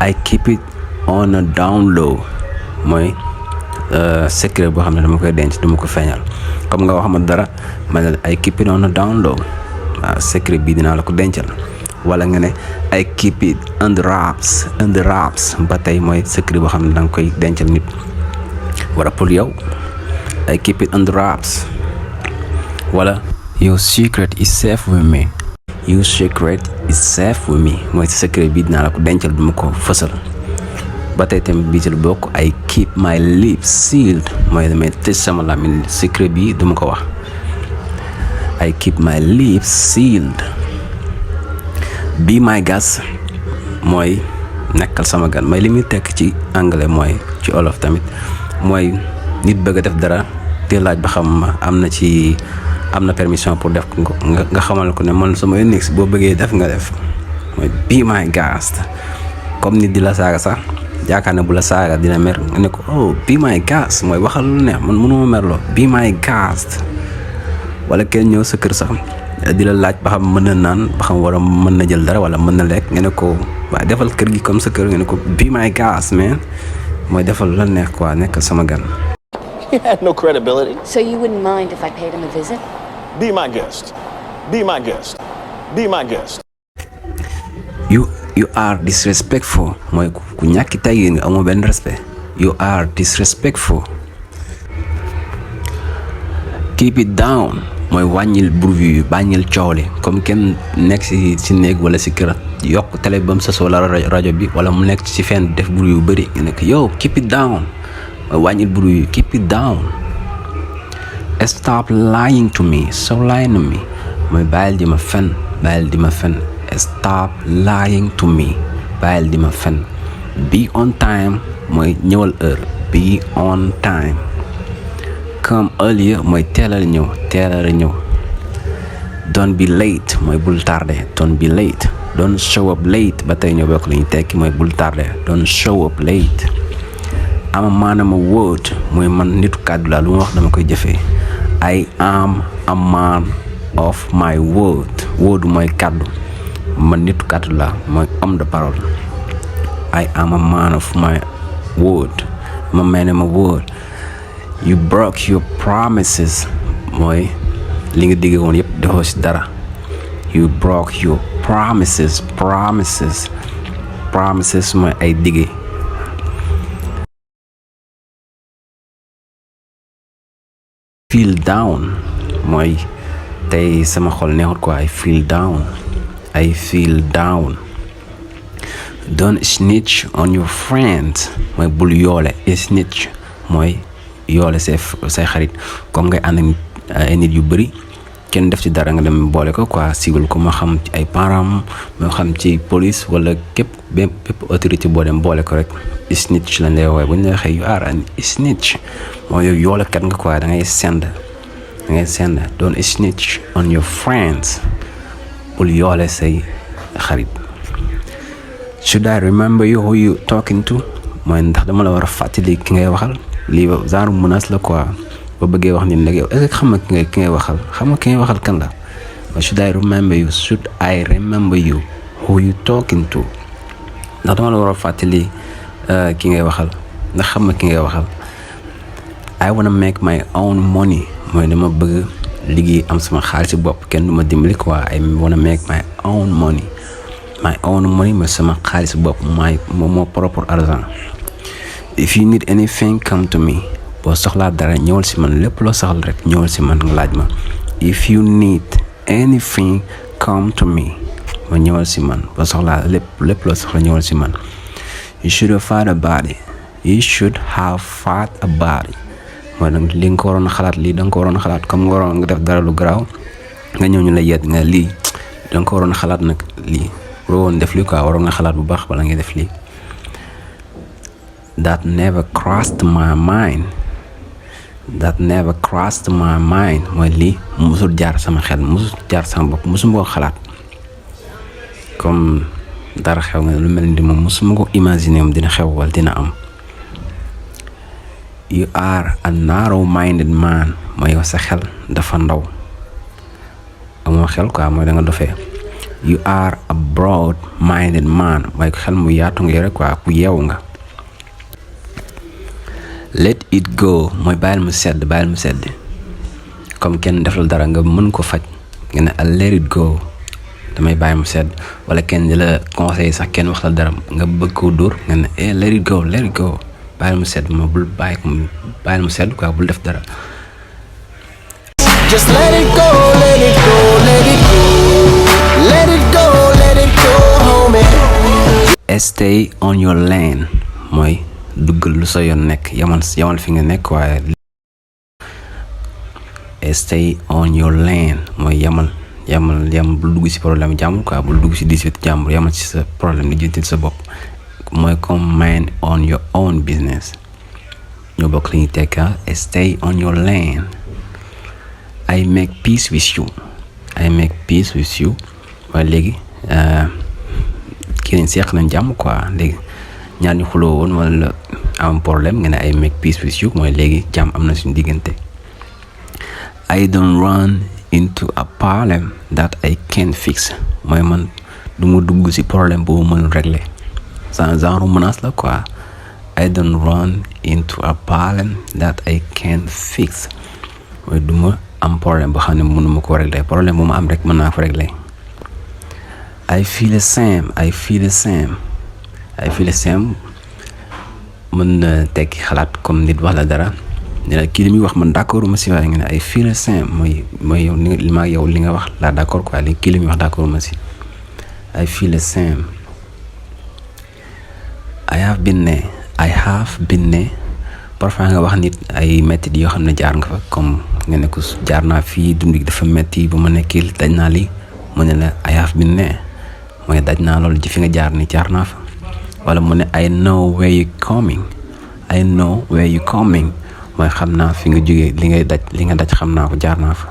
I keep it on a down low mooy secret boo xam ne dama koy denc dama ko feeñal comme nga wax ma dara ma ne I keep it on a down low waaw secret bii dinaa la ko dencal wala nga ne I keep it under wraps ba tey mooy secret boo xam ne danga koy dencal nit wala pour yow I keep it under wraps wala your secret is safe with me mooy secret bii dinaa la ko dencal duma ko fësal ba tey tamit bii ci lu bokk I keep my lips sealed mooy damay tëj sama làmmiñ secret bi duma ko wax I keep my lips sealed. Be my guest mooy nekkal sama gan mooy li muy tekk ci anglais mooy ci olof tamit mooy nit bëgg a def dara te laaj ba xam am na permission pour def nga xamal ko ne man sama yoon nekk boo bëggee def nga def mooy be my guest comme nit di la saaga sax yaakaar ne bu la saaga dina mer nga ne ko oh be my guest mooy waxal lu neex man mënuma merloo be my guest wala kenn ñëw sa kër sax di la laaj ba xam mën na naan ba xam war a mën na jël dara wala mën na lekk nga ne ko waaye defal kër gi comme sa kër nga ne ko be my guest man mooy defal lu la neex quoi nekkal sama gan. He had no credibility. So you wouldn't mind if I paid him a visit? Be my guest. Be my guest. Be my guest. You are disrespectful mooy ku ñàkki teggin nga amoo benn respect. You are disrespectful. Keep it down mooy wàññil bruit yi bàññil coow li comme kenn nekk si néeg wala si kër yokk télé ba mu sës wala rajo bi wala mu nekk si fenn def bruit yu bëri nga nekk yow keep it down mooy wàññil bruit yi keep it down. Stop lying to me so lying to me mooy bàyyil di ma fen stop lying to me bàyyil di ma fen. Be on time mooy ñëwal heure be on time. Come earlier mooy teelal ñëw don't be late mooy bul tardé don't be late. Don't show up late ba tey ñoo bokk li ñu tekki mooy bul tardé don't show up late. I'm a man of my word mooy man nitu kàddu la lu ma wax dama koy jëfee. I am a man of my word mooy kàddu man nitu kàddu la mooy homme de parole. I am a man of my word I'm a man of my word. You broke your promises mooy li nga digge woon yëpp defoo si dara. You broke your promises mooy ay digge. Feel down mooy tey sama xol neexut quoi I feel down. Don't snitch on your friends mooy bul yoole snitch mooy yoole say xarit comme ngay ànd ay nit yu bëri kenn def ci dara nga dem boole ko quoi sigal ko moo xam ci ay parents moo xam ci police wala bépp autorité boo dem boole ko rek snitch lañ lay woowee bu ñu la waxee you are an snitch mooy yow yoole kat nga quoi da ngay send don't snitch on your friends bul yoole say xarit. Should I remember you who you talking to mooy ndax dama la war a fàttali ki ngay waxal lii genre menace la quoi ba bëggee wax ni nag yow est-ce que xam nga ki ngay waxal kan la. Should I remember you who you talking to ndax dama la war a fàttali ki ngay waxal ndax xam nga ki ngay waxal. I wanna make my own money mooy dama bëgg liggéey am sama xaalis bopp kenn du ma dimbali quoi I wanna make my own money mooy sama xaalis bopp moo propre argent. If you need anything come to me boo soxlaa dara ñëwal si man lépp loo soxla rek ñëwal si man nga laaj ma. If you need anything come to me ma ñëwal si man boo soxlaa lépp loo soxla ñëwal si man. You should have thought about it mooy nag li nga ko waroon a xalaat lii da nga ko waroon a xalaat comme nga waroon nga def dara lu garaaw nga ñëw ñu la yedd nga lii da nga ko waroon a xalaat nag lii waroon def lii quoi waroon nga xalaat bu baax bala ngay def lii. That never crossed my mind mooy lii musul jaar sama xel musul jaar sama bopp musuma ko xalaat comme dara xew nga lu mel ni moom musuma ko imaginer moom dina xew wala dina am. You are a narrow-minded man mooy yow sa xel dafa ndaw amoo xel quoi mooy da nga dofee. You are a broad minded man mooy xel mu yaatu nga yore quoi ku yeewu nga. Let it go mooy bàyyil mu sedd comme kenn def la dara nga mën ko faj nga ne I let it go damay bàyyi mu sedd, wala kenn di la conseil sax kenn wax la dara nga bëgg koo dóor nga ne let it go bàyyil mu sedd ma bul bàyyil mu sedd quoi bul def dara. Just let it go, let it go, let it go. Let it go, let it go, homie. Stay on your lane mooy duggal lu sa yoon nekk yamal fi nga nekk waaye. Stay on your lane mooy yamal bul dugg ci problème jàmbur quoi bul dugg ci 18 jàmbur yamal ci sa problème di jëntil sa bopp mooy comme mind on your own business ñoo bokk li ñuy tekka. Stay on your lane. I make peace with you waaye léegi kii nañ seeq nañ jàmm quoi léegi ñaar ñu xuloo woon wala am problème nga ne I make peace with you mooy léegi jàmm am na suñu diggante. I don't run into a problem that I can't fix mooy man du ma dugg ci problème boobu mënul régler genre menace la quoi. I don't run into a problem that I can't fix mooy du ma am problème boo xam ne mënuma ko régler problème bu ma am rek mën naa ko régler. I feel the same mën na tekki xalaat comme nit wax la dara ne la kii li muy wax man d'accord ma si waaye nga ne I feel the same mooy yow li nga wax laa d'accord quoi kii li muy wax d'accord ma si. I feel the same. I have been there parfois nga wax nit ay métti yoo xam ne jaar nga fa comme nga ne ko jaar naa fii dund gi dafa métti ba ma nekkee daj naa lii mu ne la I have been there mooy daj naa loolu ji fi nga jaar ni jaar naa fa. wala mu ne I know where you coming mooy xam naa fi nga jógee li nga daj xam naa ko jaar naa fa.